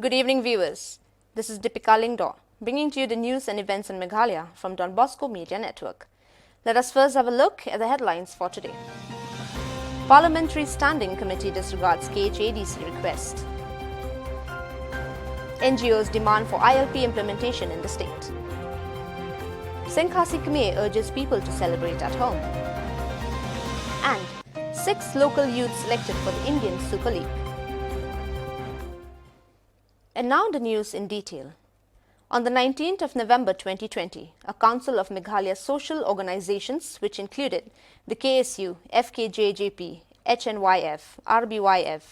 Good evening, viewers. This is Deepika Lingdor, bringing to you the news and events in Meghalaya from Bosco Media Network. Let us first have a look at the headlines for today. Parliamentary Standing Committee disregards KHADC request. NGOs demand for ILP implementation in the state. Senkhasi Khmer urges people to celebrate at home. And 6 local youths selected for the Indian Super League. And now the news in detail. On the 19th of November 2020, a council of Meghalaya social organizations, which included the KSU, FKJJP, HNYF, RBYF,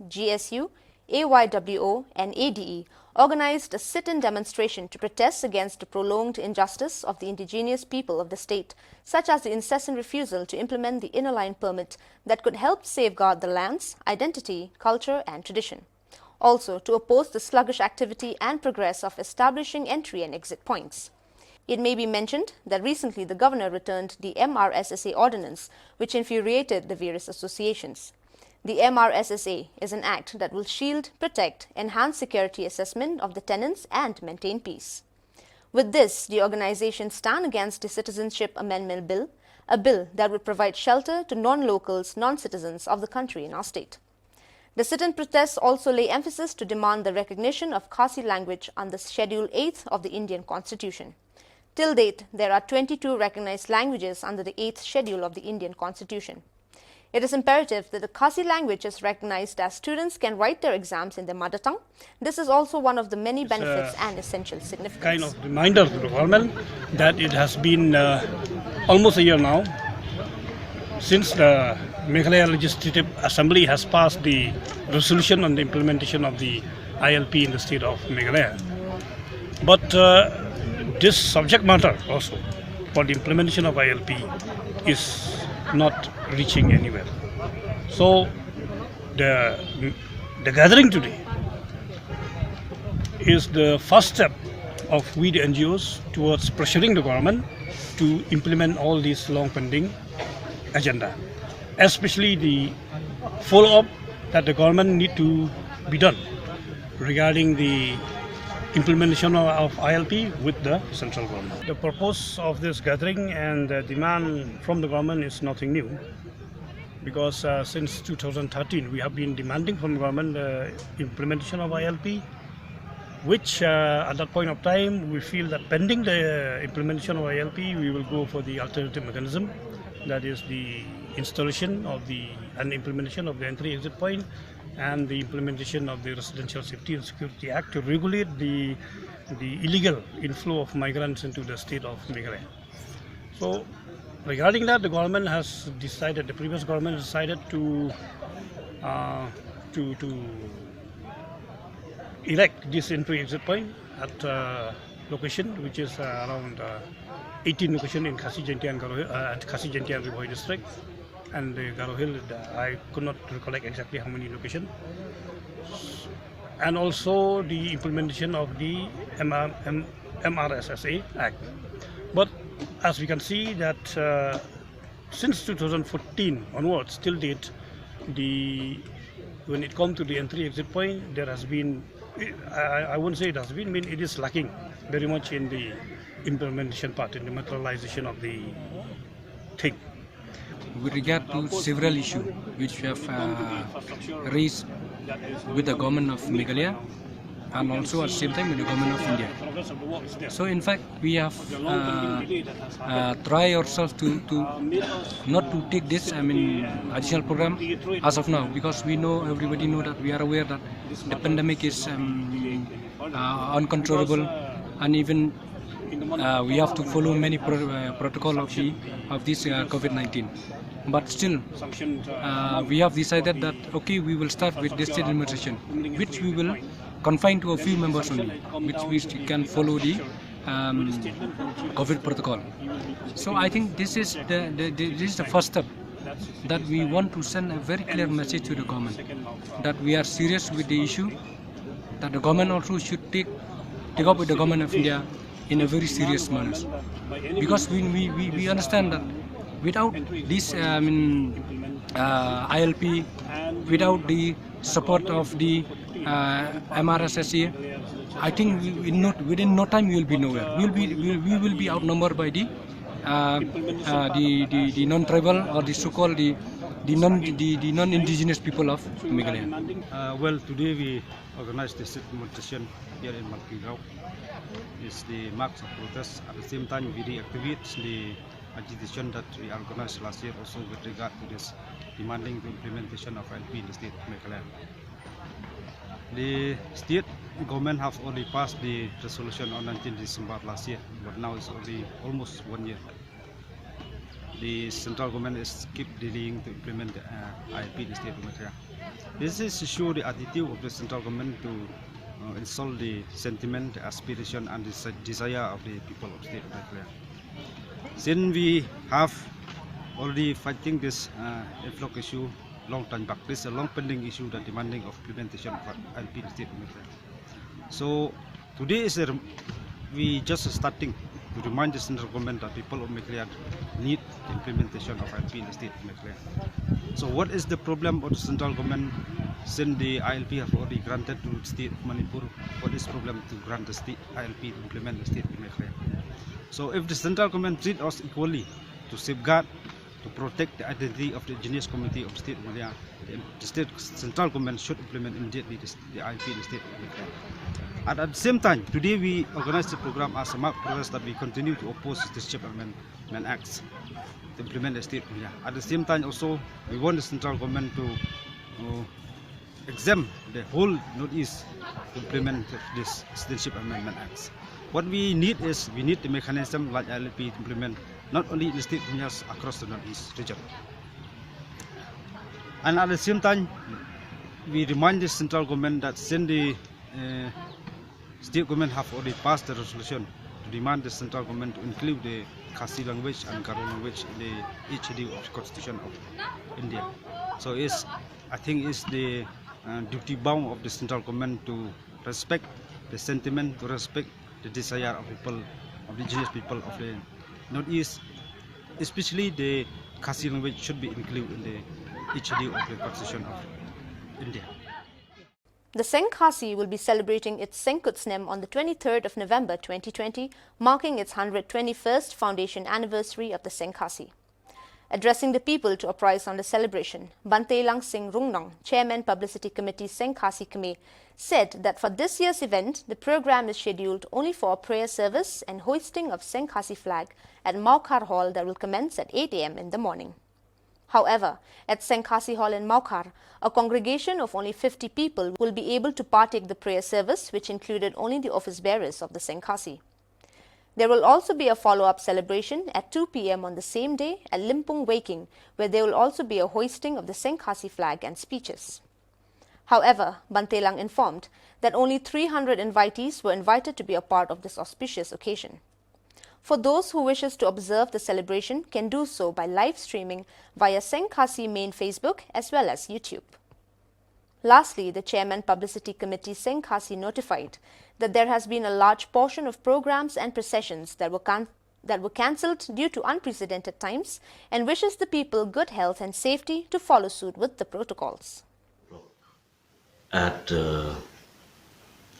GSU, AYWO and ADE, organized a sit-in demonstration to protest against the prolonged injustice of the indigenous people of the state, such as the incessant refusal to implement the inner line permit that could help safeguard the lands, identity, culture and tradition. Also, to oppose the sluggish activity and progress of establishing entry and exit points. It may be mentioned that recently the governor returned the MRSSA ordinance, which infuriated the various associations. The MRSSA is an act that will shield, protect, enhance security assessment of the tenants and maintain peace. With this, the organizations stand against the Citizenship Amendment Bill, a bill that would provide shelter to non-locals, non-citizens of the country in our state. The sit-in protests also lay emphasis to demand the recognition of Khasi language under Schedule 8 of the Indian Constitution. Till date, there are 22 recognized languages under the 8th Schedule of the Indian Constitution. It is imperative that the Khasi language is recognized as students can write their exams in their mother tongue. This is also one of the many benefits and essential significance. Kind of reminder to the government that it has been almost a year now since the Meghalaya Legislative Assembly has passed the resolution on the implementation of the ILP in the state of Meghalaya. But this subject matter also for the implementation of ILP is not reaching anywhere. So the gathering today is the first step of we the NGOs towards pressuring the government to implement all these long pending agenda, especially the follow-up that the government need to be done regarding the implementation of ILP with the central government. The purpose of this gathering and the demand from the government is nothing new, because since 2013 we have been demanding from the government the implementation of ILP, which at that point of time we feel that pending the implementation of ILP we will go for the alternative mechanism, that is the installation of the and implementation of the entry exit point and the implementation of the Residential Safety and Security Act to regulate the illegal inflow of migrants into the state of Meghalaya. So regarding that, the government has decided, the previous government decided to erect this entry exit point at location which is around 18 location in Khasi Jaintia and Khasi Jaintia and Ribhoi district, and the Garo Hill, I could not recollect exactly how many locations. And also the implementation of the MRSSA Act. But as we can see that since 2014 onwards till date, when it comes to the entry exit point, there has been, I wouldn't say it has been, I mean it is lacking very much in the implementation part, in the materialization of the thing. With regard to several issues which we have raised with the government of Meghalaya and also at the same time with the government of India. So in fact we have tried ourselves to not to take this additional program as of now, because we know, everybody know that we are aware that the pandemic is uncontrollable, and even we have to follow many protocol of this COVID-19. But still, we have decided that okay, we will start with this state administration, which we will confine to a few members only, which can follow the COVID protocol. So I think this is the first step, that we want to send a very clear message to the government that we are serious with the issue, that the government also should take up with the government of India in a very serious manner, because we understand that without this ILP, without the support of the MRSSA, I think within no time we will be nowhere. We will be outnumbered by the non-tribal or the so-called the non-indigenous people of Meghalaya. Well, today we organized this demonstration here in Meghalaya. It's the marks of protest. At the same time, we reactivate the agitation that we organized last year also with regard to this demanding the implementation of LP in the state of Meghalaya. The state government have already passed the resolution on 19 December last year, but now it's already almost 1 year. The central government is keep delaying to implement the ILP in the state of Meghalaya. This is to show the attitude of the central government to install the sentiment, the aspiration and the desire of the people of the state of Meghalaya. Since we have already fighting this influx issue long time back, this is a long pending issue that demanding of implementation of ILP in the state of Meghalaya. So today is we just starting to remind the central government that people of Meghalaya need the implementation of ILP in the state of Meghalaya. So what is the problem of the central government since the ILP have already granted to the state of Manipur? What is the problem to grant the state ILP to implement the state of Meghalaya? So if the central government treat us equally to safeguard, to protect the identity of the indigenous community of the state of Meghalaya, the central government should implement immediately the ILP in the state of Meghalaya. And at the same time, today we organize the program as a mark protest that we continue to oppose this Chief Amendment Acts to implement the state of Meghalaya. At the same time also, we want the central government to exempt the whole Northeast to implement this Citizenship Amendment Acts. What we need is, we need the mechanism like ILP to implement not only in the state of Meghalaya, across the Northeast region. And at the same time, we remind the central government that since the state government have already passed the resolution to demand the central government to include the Khasi language and Garo language in the HED of the Constitution of India. So I think it's the duty bound of the central government to respect the sentiment, to respect the desire of people, of the indigenous people of the Northeast, especially the Khasi language should be included in the HED of the Constitution of India. The Seng Khasi will be celebrating its Sengkutsnem on the 23rd of November 2020, marking its 121st foundation anniversary of the Seng Khasi. Addressing the people to apprise on the celebration, Bantelang Singh Rungnong, Chairman Publicity Committee Seng Khasi Khmer, said that for this year's event, the program is scheduled only for a prayer service and hoisting of Seng Khasi flag at Maukar Hall that will commence at 8 a.m. in the morning. However, at Seng Khasi Hall in Maukar, a congregation of only 50 people will be able to partake the prayer service, which included only the office bearers of the Seng Khasi. There will also be a follow-up celebration at 2 p.m. on the same day at Limpung Waking, where there will also be a hoisting of the Seng Khasi flag and speeches. However, Bantelang informed that only 300 invitees were invited to be a part of this auspicious occasion. For those who wishes to observe the celebration can do so by live streaming via Seng Khasi main Facebook as well as YouTube. Lastly, the Chairman Publicity Committee Seng Khasi notified that there has been a large portion of programs and processions that were cancelled due to unprecedented times and wishes the people good health and safety to follow suit with the protocols. At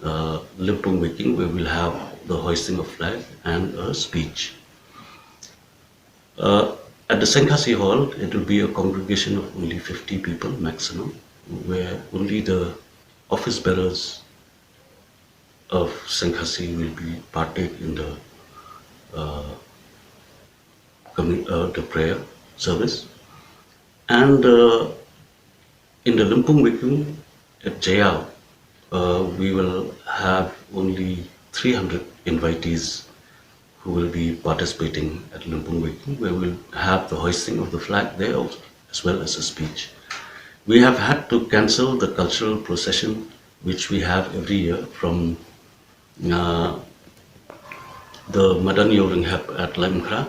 Limpung Waking, we will have the hoisting of flag and a speech. At the Seng Khasi Hall, it will be a congregation of only 50 people maximum, where only the office bearers of Seng Khasi will be partake in the prayer service. And in the Limpung Waking at Jayal, we will have only 300 invitees who will be participating at Limpung Waking, where we'll have the hoisting of the flag there as well as a speech. We have had to cancel the cultural procession which we have every year from the Madan Yoring Hep at Lemkra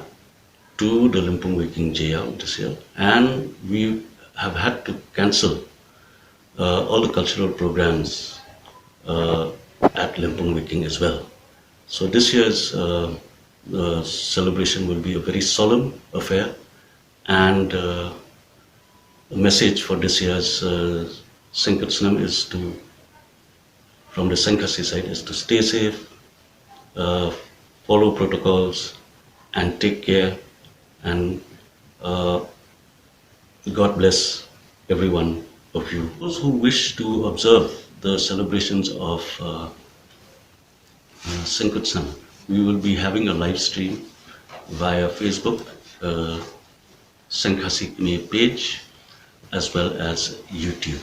to the Limpung Waking Jayal this year, and we have had to cancel all the cultural programs at Limpung Waking as well. So this year's celebration will be a very solemn affair, and the message for this year's Sengkutsnem is to from the Senkasi side is to stay safe, follow protocols, and take care. And God bless every one of you. Those who wish to observe the celebrations of Sankutsam, we will be having a live stream via Facebook, Sankhasi page, as well as YouTube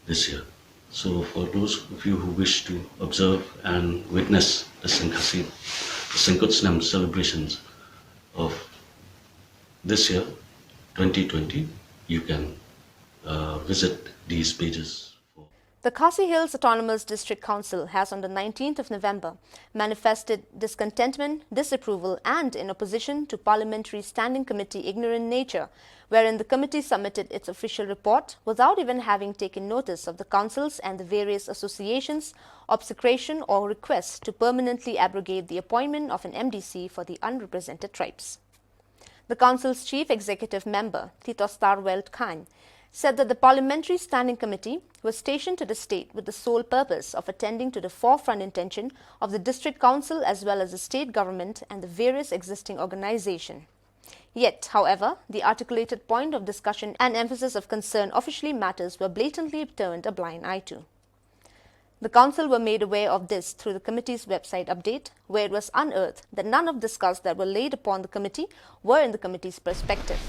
this year. So for those of you who wish to observe and witness the Sankutsam celebrations of this year, 2020, you can visit these pages. The Khasi Hills Autonomous District Council has on the 19th of November manifested discontentment, disapproval and in opposition to Parliamentary Standing Committee ignorant nature, wherein the committee submitted its official report without even having taken notice of the councils and the various associations, obsecration or requests to permanently abrogate the appointment of an MDC for the unrepresented tribes. The council's chief executive member, Tito Starwelt Khan, said that the Parliamentary Standing Committee was stationed to the state with the sole purpose of attending to the forefront intention of the District Council as well as the state government and the various existing organizations. Yet, however, the articulated point of discussion and emphasis of concern officially matters were blatantly turned a blind eye to. The Council were made aware of this through the committee's website update, where it was unearthed that none of the discussed that were laid upon the committee were in the committee's perspective.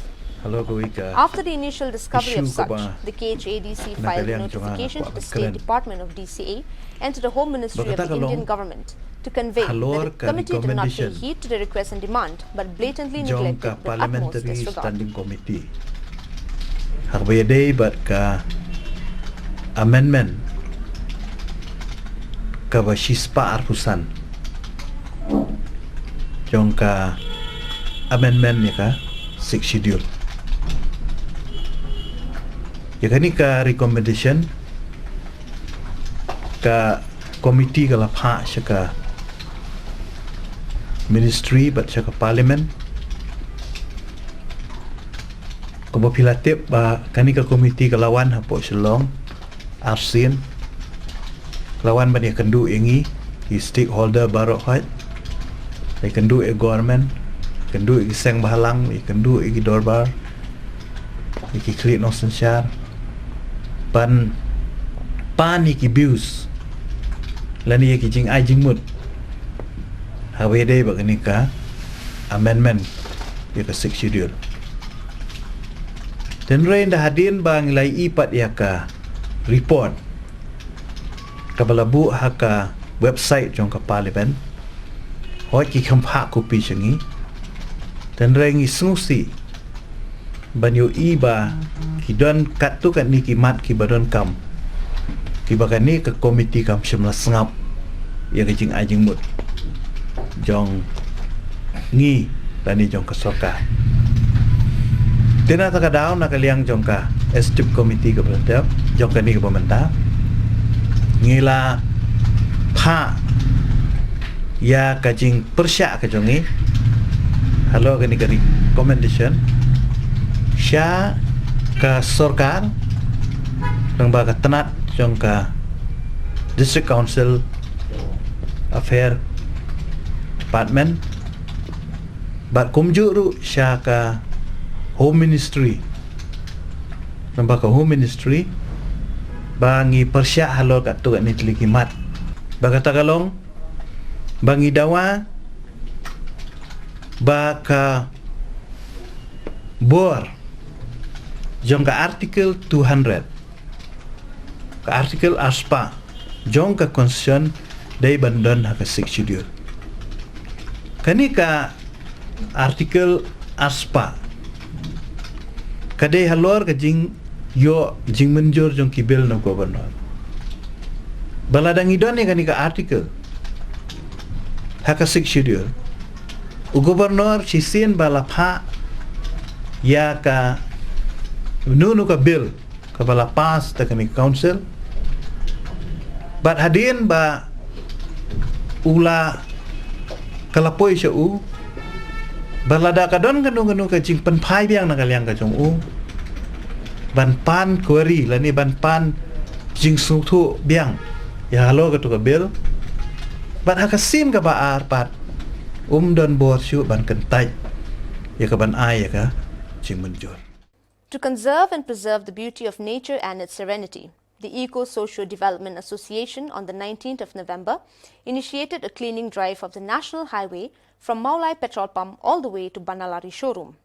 After the initial discovery of such, the KHADC filed a notification to the State Department of DCA and to the Home Ministry of the Indian government to convey that the committee did not pay heed to the request and demand but blatantly neglected with utmost disregard. Standing Committee Harbede but ka amendment ka basispa arpusan jong ka amendment ni ka 6 schedule ya kani ka recommendation ka committee ka lapha syaka ministry but syaka parliament ko pilatip ba kani ka committee ka lawan hapo silong arsin lawan ba ni kendu ingi ki stakeholder baro hat ai kendu e government kendu i seng bahalang i kendu i dorbar i ki klik no sensyar pan ki bius lani ki jing ai jing mut hawe dei ba ni ka amendment ya ka 6 schedule dan rain dah hadin bang lai ipat ya ka report ka balabu ha ka website jong ka parliament hoi ki khampa kopi changi dan rain i sungsi banyu iba ki don kat tu kan ni ki mat ki badon kam ki bakan ni ke komiti kam shimla sengap ya ke jing ajing mut jong ngi tani jong kesoka tena tak daun nak liang jong ka estip komiti ke berendap jong ka ni ke pemerintah ngila pa ya ka jing persyak ke jongi halo ke ni ke recommendation sya ka sorkar lembaga tenat jong ka district council affair department bat kumjuru sya ka home ministry lembaga home ministry bangi persya halo kat tu ni telikimat baga tagalong bangi dawa baka bor jong ka artikel 200 ka artikel aspa jong ka constitution dai bandon ha ka 6 schedule kani ka artikel aspa kadai halor ka jing yo jing menjur jong ki bill no governor baladang idon ni kani ka artikel ha ka 6 schedule u governor sisin balapha ya ka nunu ka bill ka bala pass ta kani council bat hadin ba ula kalapoi sya u balada ka don kanu ka jing penpai biang na kaliang ka jong u ban pan query lani ban pan jing su thu biang ya halo ke tu ke bil bat hakasim ke baar pat don bor syu ban kentai ya ke ban ai ya ka jing menjur. To conserve and preserve the beauty of nature and its serenity, the Eco-Socio-Development Association on the 19th of November initiated a cleaning drive of the national highway from Meghalaya petrol pump all the way to Banalari showroom.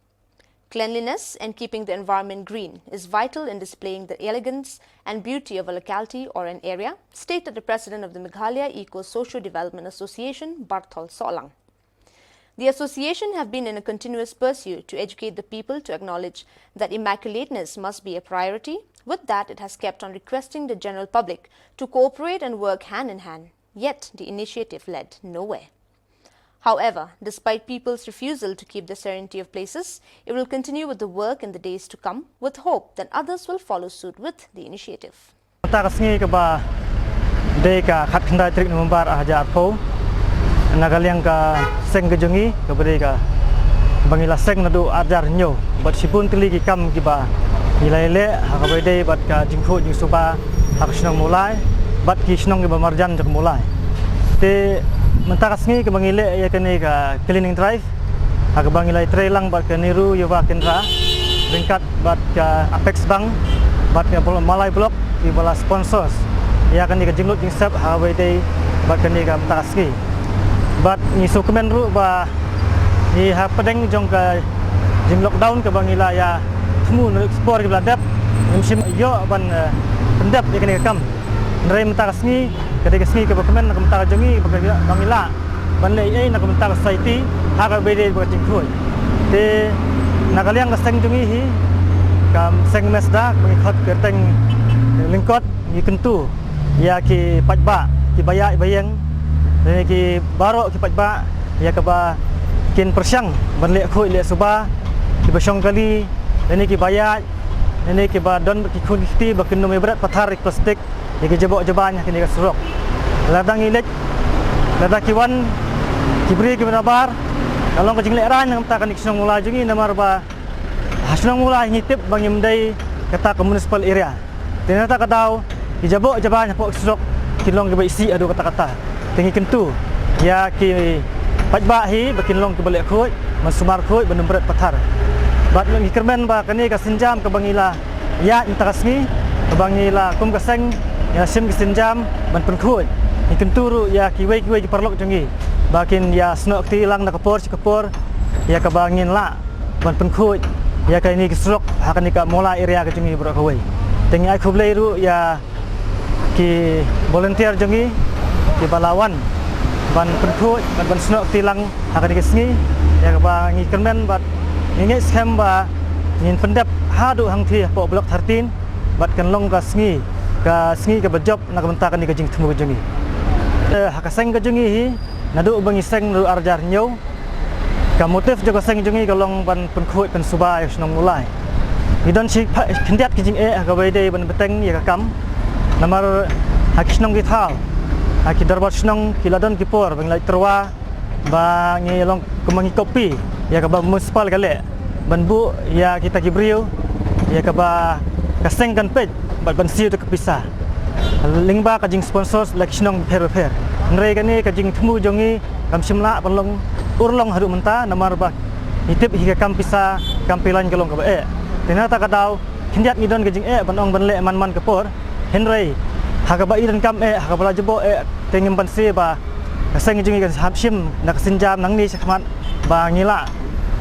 Cleanliness and keeping the environment green is vital in displaying the elegance and beauty of a locality or an area, stated the president of the Meghalaya Eco-Socio-Development Association, Barthol Solang. The association have been in a continuous pursuit to educate the people to acknowledge that immaculateness must be a priority. With that, it has kept on requesting the general public to cooperate and work hand in hand, yet the initiative led nowhere. However, despite people's refusal to keep the serenity of places, it will continue with the work in the days to come, with hope that others will follow suit with the initiative. Nagaliang ka seng kejongi kepada ka bangila seng nadu ajar nyo bat sipun tili ki kam ki ba nilai hakabede bat ka jingkho jing suba hak snong mulai bat ki snong ki ba marjan jak mulai te mentakas ngi ke bangile ya kene ka cleaning drive hak bangilai trailang bat ka niru yuwa kendra ringkat bat ka apex bank bat ka malai blok ki bala sponsors ya kene ka jinglut jing sep hakabede bat kene ka mentakas ngi bat ni sukumen ru ba ni ha pedeng jong ka jing lockdown ke bangila ya temu nak explore ke bladap musim yo ban pendap ya kene kam nrai mentar sni ketika sni ke dokumen nak mentar jongi bangila ban le ai nak mentar society ha ka bede ba jing khoi te nakaliang ka seng jongi hi kam seng mesda mengikut kerteng lingkot ni kentu ya ki pajba ki bayak bayang dan ki barok ki pajba ya ka ba kin persyang ban le khoi le suba ki basong kali dan ki bayat dan ki ba don ki khun ti ba kin no berat pathar plastik ki jebok jebanya ki surok ladang ilek lada kiwan ki beri ki benabar kalau ka jingle ran ngam ta kan ki snong mula jungi namar ba hasnong mula ngitip bang imdai kata ke municipal area ternyata ka daw ki jebok jebanya pok surok ki long ki ba isi adu kata-kata tinggi kentu ya ki pajba hi bakin long ke balik khoi masumar khoi benum berat pathar bat ngi kermen ba kani ka sinjam ke bangila ya intakasngi ke bangila kum ka seng ya sim ke sinjam ban pen khoi ni kentu ru ya ki wei ki perlok jongi bakin ya snok ti lang na kapor ya ka bangin la ban pen khoi ya ka ni ki srok hakan ni ka mola area ka jongi bro khoi tengi ai khoblei ru ya ki volunteer jongi di balawan ban penkhoi ban snok tilang akan digesngi ya ba ngi kermen bat ngi scam ba ngin pendap hadu hang thi po blok 13 bat kan long ka sngi ka bejob nak bentakan di kajing temu kajungi hak seng kajungi hi nadu bangi seng lu arjar nyau ka motif jaga seng jungi kalong ban penkhoi pen suba snong mulai idon si kendiat kajing ka baide ban beteng ya ka kam namar hak snong ki thal aki darbat snong kiladon kipor bang lai terwa ba ngi long kemangi kopi ya ka ba municipal kale ban bu ya kita kibriu ya ka ba kaseng kan pej bat ban siu ke pisah lingba ka jing sponsors lak snong per nrei ka ni ka jing temu jongi kam simla panlong urlong haru menta namar ba hitip hi ka kam pisah kam pilan kalong ka ba ternyata ka daw kindiat ngidon ka jing ban ong ban le man kapor henrei haka ba idan kam haka bala jebo tengim ban se ba seng jungi kan hapsim nak sinjam nang ni sakmat ba ngila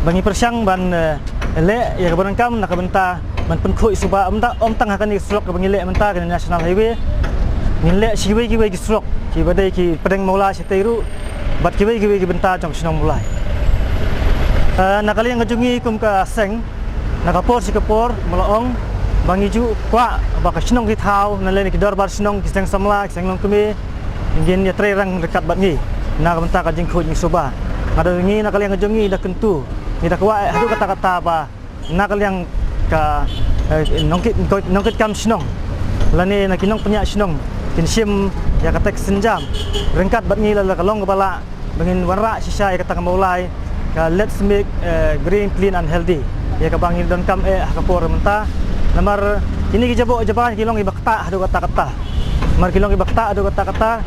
bangi persyang ban le ya ka kam nak benta ban penkhoi suba om tang haka ni slok ka bangile menta kan national highway ngile siwe ki slok ki badai ki pedeng mola seteiru bat ki benta jong snong mulai nakali yang jungi kum ka seng nakapor sikapor molaong bangi ju kwa ba ka snong ki thau nale ni dor bar snong ki seng samla seng long kumi ingin ya trerang dekat bat ngi na ka benta ka jing khoi jing suba ada ngi nakali yang jungi dak kentu ni dak wa hadu kata-kata ba nakali yang ka nongkit kam snong lani nak kinong punya snong kinsim ya katek senjam rengkat bat ngi la kalong kepala bangin warra sisa ya kata mulai ka let's make green clean and healthy ya ka bangin don kam ka por menta namar ini ki jabo jaban ki long ibakta hadu kata-kata mar kilong ibakta ado kata-kata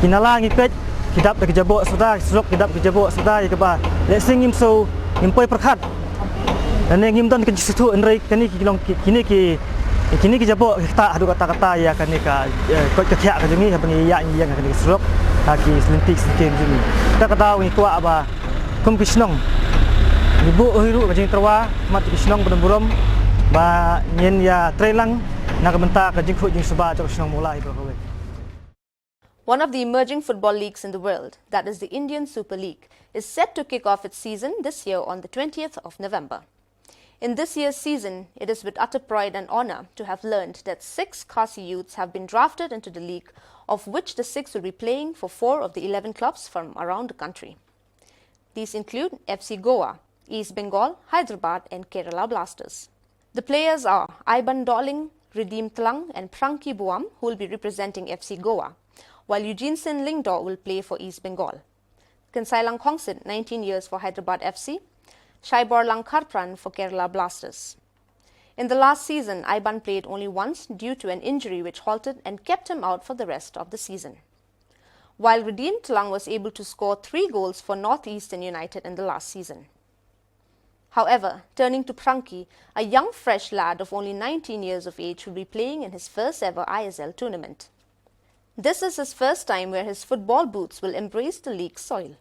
kinala ngipet kidap dak jabok sudah suruk kidap jabok sudah ke ba le sing im so impoi perkhat dan ngim don ke situ enrei kini kilong kini ki jabok kita ado kata-kata ya kani ka ko kekyak ka jungi habangi ya yang kani suruk ki selentik sikin jungi kita kata wi tua ba kum kisnong ibu hiru ka jing terwa mat kisnong penumburom ba nyen ya trelang nak benta ka jing khu jing suba jok kisnong mulai ba kowe. One of the emerging football leagues in the world, that is the Indian Super League, is set to kick off its season this year on the 20th of November. In this year's season, it is with utter pride and honor to have learned that 6 Khasi youths have been drafted into the league, of which the 6 will be playing for 4 of the 11 clubs from around the country. These include FC Goa, East Bengal, Hyderabad and Kerala Blasters. The players are Iban Doling, Redeem Tlang and Pranki Buam, who will be representing FC Goa, while Eugene Sin Lingdo will play for East Bengal. Kansailang Kongsit, 19 years for Hyderabad FC, Shaibor Langkarpran for Kerala Blasters. In the last season, Iban played only once due to an injury which halted and kept him out for the rest of the season. While Redeem Tlang was able to score 3 goals for Northeastern United in the last season. However, turning to Pranki, a young fresh lad of only 19 years of age will be playing in his first ever ISL tournament. This is his first time where his football boots will embrace the league soil.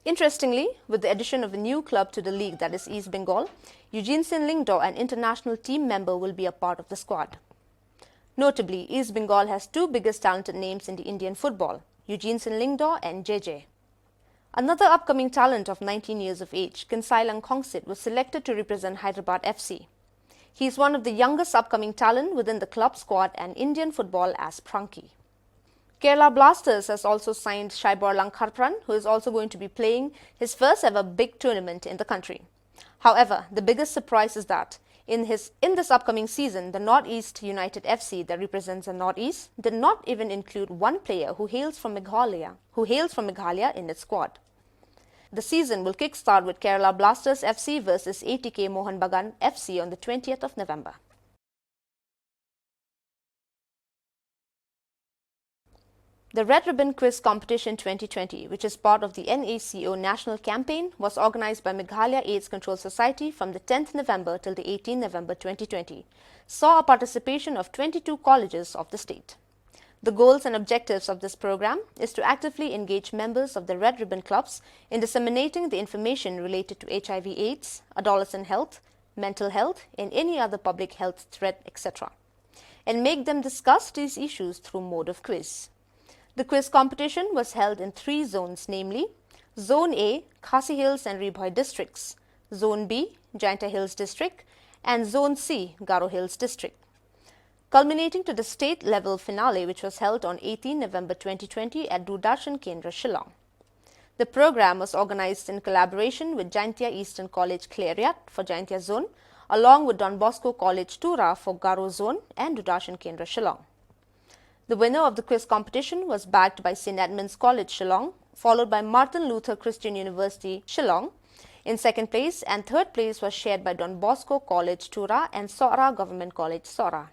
Interestingly, with the addition of a new club to the league, that is East Bengal, Eugene Sin Lingdo, an international team member, will be a part of the squad. Notably, East Bengal has 2 biggest talented names in the Indian football, Eugene Sin Lingdo and JJ. Another upcoming talent of 19 years of age, Kansailang Kongsit, was selected to represent Hyderabad FC. He is one of the youngest upcoming talent within the club squad and Indian football as Pranki. Kerala Blasters has also signed Shaibor Langkarpran, who is also going to be playing his first ever big tournament in the country. However, the biggest surprise is that in this upcoming season, the Northeast United FC that represents the Northeast did not even include one player who hails from Meghalaya in its squad. The season will kick-start with Kerala Blasters FC versus ATK Mohan Bagan FC on the 20th of November. The Red Ribbon Quiz Competition 2020, which is part of the NACO National Campaign, was organized by Meghalaya AIDS Control Society from the 10th November till the 18th November 2020, saw a participation of 22 colleges of the state. The goals and objectives of this program is to actively engage members of the Red Ribbon Clubs in disseminating the information related to HIV/AIDS, adolescent health, mental health, and any other public health threat, etc., and make them discuss these issues through mode of quiz. The quiz competition was held in 3 zones, namely Zone A, Khasi Hills and Ribhoi districts, Zone B, Jaintia Hills district, and Zone C, Garo Hills district, culminating to the state-level finale, which was held on 18 November 2020 at Doordarshan Kendra, Shillong. The program was organized in collaboration with Jaintia Eastern College Clariat for Jaintia Zone, along with Don Bosco College Tura for Garo Zone and Doordarshan Kendra, Shillong. The winner of the quiz competition was backed by St. Edmund's College, Shillong, followed by Martin Luther Christian University, Shillong, in second place, and third place was shared by Don Bosco College, Tura, and Sora Government College, Sora.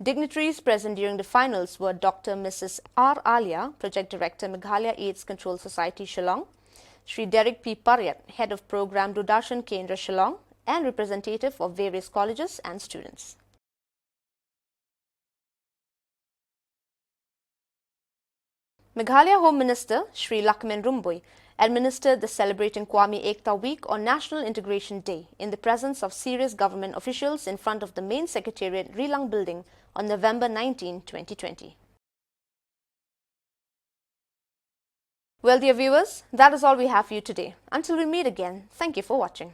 Dignitaries present during the finals were Dr. Mrs. R. Alia, Project Director, Meghalaya AIDS Control Society, Shillong, Sri Derek P. Paryat, Head of Program, Doordarshan Kendra, Shillong, and representative of various colleges and students. Meghalaya Home Minister Sri Lakmin Rumbui administered the Celebrating Kwame Ekta Week on National Integration Day in the presence of serious government officials in front of the main secretariat Rilang building on November 19, 2020. Well, dear viewers, that is all we have for you today. Until we meet again, thank you for watching.